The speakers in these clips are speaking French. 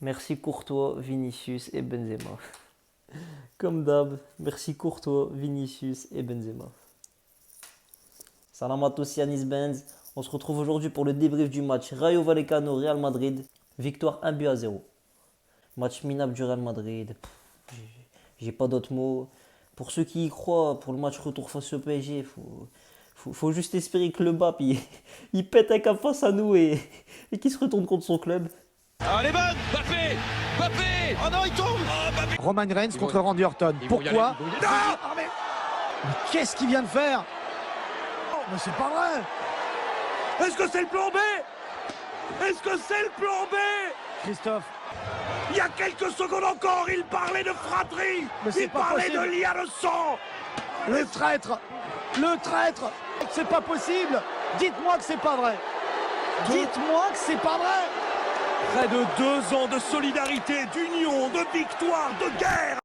Merci Courtois, Vinicius et Benzema. Comme d'hab, merci Courtois, Vinicius et Benzema. Salam à tous, Yanis Benz. On se retrouve aujourd'hui pour le débrief du match Rayo Vallecano Real Madrid. Victoire 1-0. Match minable du Real Madrid. J'ai pas d'autres mots. Pour ceux qui y croient, pour le match retour face au PSG, faut juste espérer que le BAP il pète un cap face à nous et qu'il se retourne contre son club. Ah, elle est bonne. Mbappé. Mbappé. Oh non, il tombe. Oh, Mbappé. Roman Reigns contre Randy Orton. Pourquoi? Non. Mais qu'est-ce qu'il vient de faire? Oh, mais c'est pas vrai. Est-ce que c'est le plan B? Est-ce que c'est le plan B? Christophe. Il y a quelques secondes encore, il parlait de fratrie. Mais c'est Il pas parlait possible. de lien de sang. Le traître. Le traître. C'est pas possible. Dites-moi que c'est pas vrai. Dites-moi que c'est pas vrai. Près de 2 ans de solidarité, d'union, de victoire, de guerre.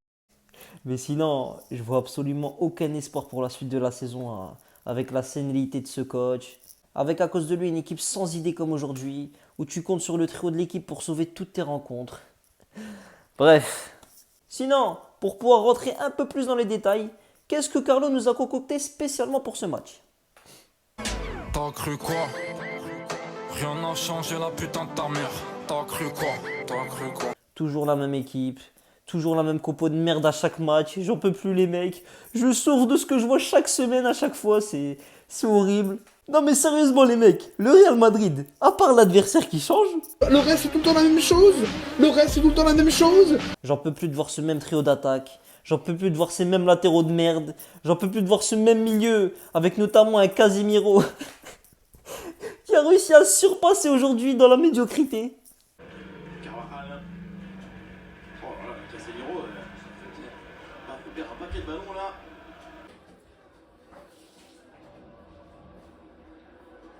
Mais sinon, je vois absolument aucun espoir pour la suite de la saison hein, avec la sénilité de ce coach. Avec à cause de lui une équipe sans idée comme aujourd'hui, où tu comptes sur le trio de l'équipe pour sauver toutes tes rencontres. Bref. Sinon, pour pouvoir rentrer un peu plus dans les détails, qu'est-ce que Carlo nous a concocté spécialement pour ce match? T'as cru quoi? Rien n'a changé, la putain de ta mère. T'as cru quoi? T'as cru quoi? Toujours la même équipe, toujours la même compo de merde à chaque match, j'en peux plus les mecs. Je souffre de ce que je vois chaque semaine à chaque fois, c'est horrible. Non mais sérieusement les mecs, le Real Madrid, à part l'adversaire qui change, Le reste, c'est tout le temps la même chose. Le reste, c'est tout le temps la même chose. j'en peux plus de voir ce même trio d'attaque, j'en peux plus de voir ces mêmes latéraux de merde, j'en peux plus de voir ce même milieu, avec notamment un Casemiro qui a réussi à se surpasser aujourd'hui dans la médiocrité. Carvajal. Oh là là, Casemiro, il perd un paquet de ballons là.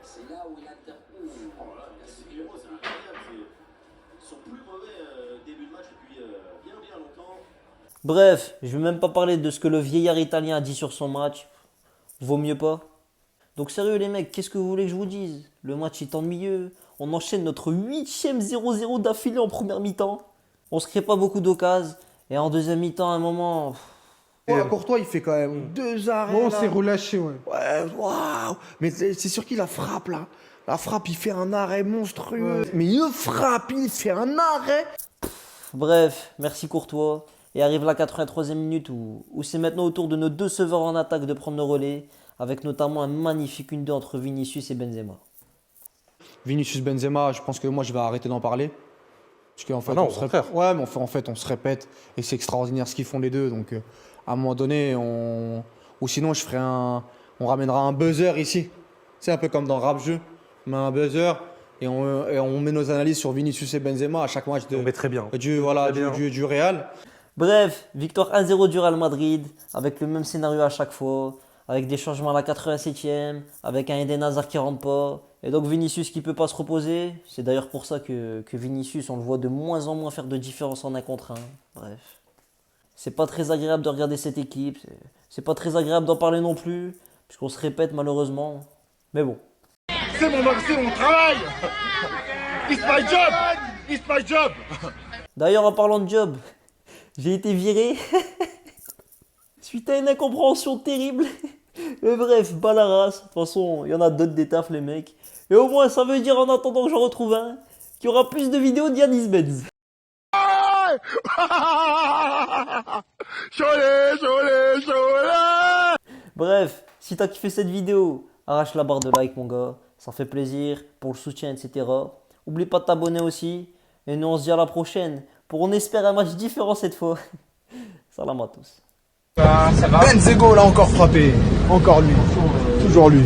C'est là où il interpelle. Oh là, Casemiro, c'est incroyable. C'est son plus mauvais début de match depuis bien longtemps. Bref, je vais même pas parler de ce que le vieillard italien a dit sur son match. Vaut mieux pas. Donc sérieux les mecs, qu'est-ce que vous voulez que je vous dise? Le match est ennuyeux. On enchaîne notre 8e 0-0 d'affilée en première mi-temps. On se crée pas beaucoup d'occasions. Et en deuxième mi-temps, à un moment... Ouais, Courtois, il fait quand même 2 arrêts. Bon, là. c'est relâché, ouais. Ouais, waouh. Mais c'est sûr qu'il la frappe là. La frappe, il fait un arrêt monstrueux. Mais il frappe, il fait un arrêt. Bref, merci Courtois. Et arrive la 83e minute où c'est maintenant au tour de nos deux sauveurs en attaque de prendre le relais. Avec notamment un magnifique 1-2 entre Vinicius et Benzema. Vinicius Benzema, je pense que moi je vais arrêter d'en parler. Parce qu'en fait, non, on se répète. Ouais, mais en fait, on se répète et c'est extraordinaire ce qu'ils font les deux. Donc, à un moment donné, ou sinon, on ramènera un buzzer ici. C'est un peu comme dans Rap Jeu. On met un buzzer et on met nos analyses sur Vinicius et Benzema à chaque match très bien. du Real. Bref, victoire 1-0 du Real Madrid, avec le même scénario à chaque fois, avec des changements à la 87e, avec un Eden Hazard qui rentre pas, et donc Vinicius qui peut pas se reposer. C'est d'ailleurs pour ça que Vinicius, on le voit de moins en moins faire de différence en 1 contre 1. Bref. C'est pas très agréable de regarder cette équipe, c'est pas très agréable d'en parler non plus, puisqu'on se répète malheureusement. Mais bon. C'est mon travail. It's my job. It's my job. D'ailleurs, en parlant de job, j'ai été viré suite à une incompréhension terrible. Mais bref, bas la race. De toute façon, il y en a d'autres des tafs, les mecs. Et au moins, ça veut dire, en attendant que j'en retrouve un, qu'il y aura plus de vidéos d'Yanis Benz. Bref, si t'as kiffé cette vidéo, arrache la barre de like, mon gars. Ça fait plaisir pour le soutien, etc. Oublie pas de t'abonner aussi. Et nous, on se dit à la prochaine pour, on espère, un match différent cette fois. Salam à tous. Benzego l'a encore frappé. Encore lui. Toujours lui.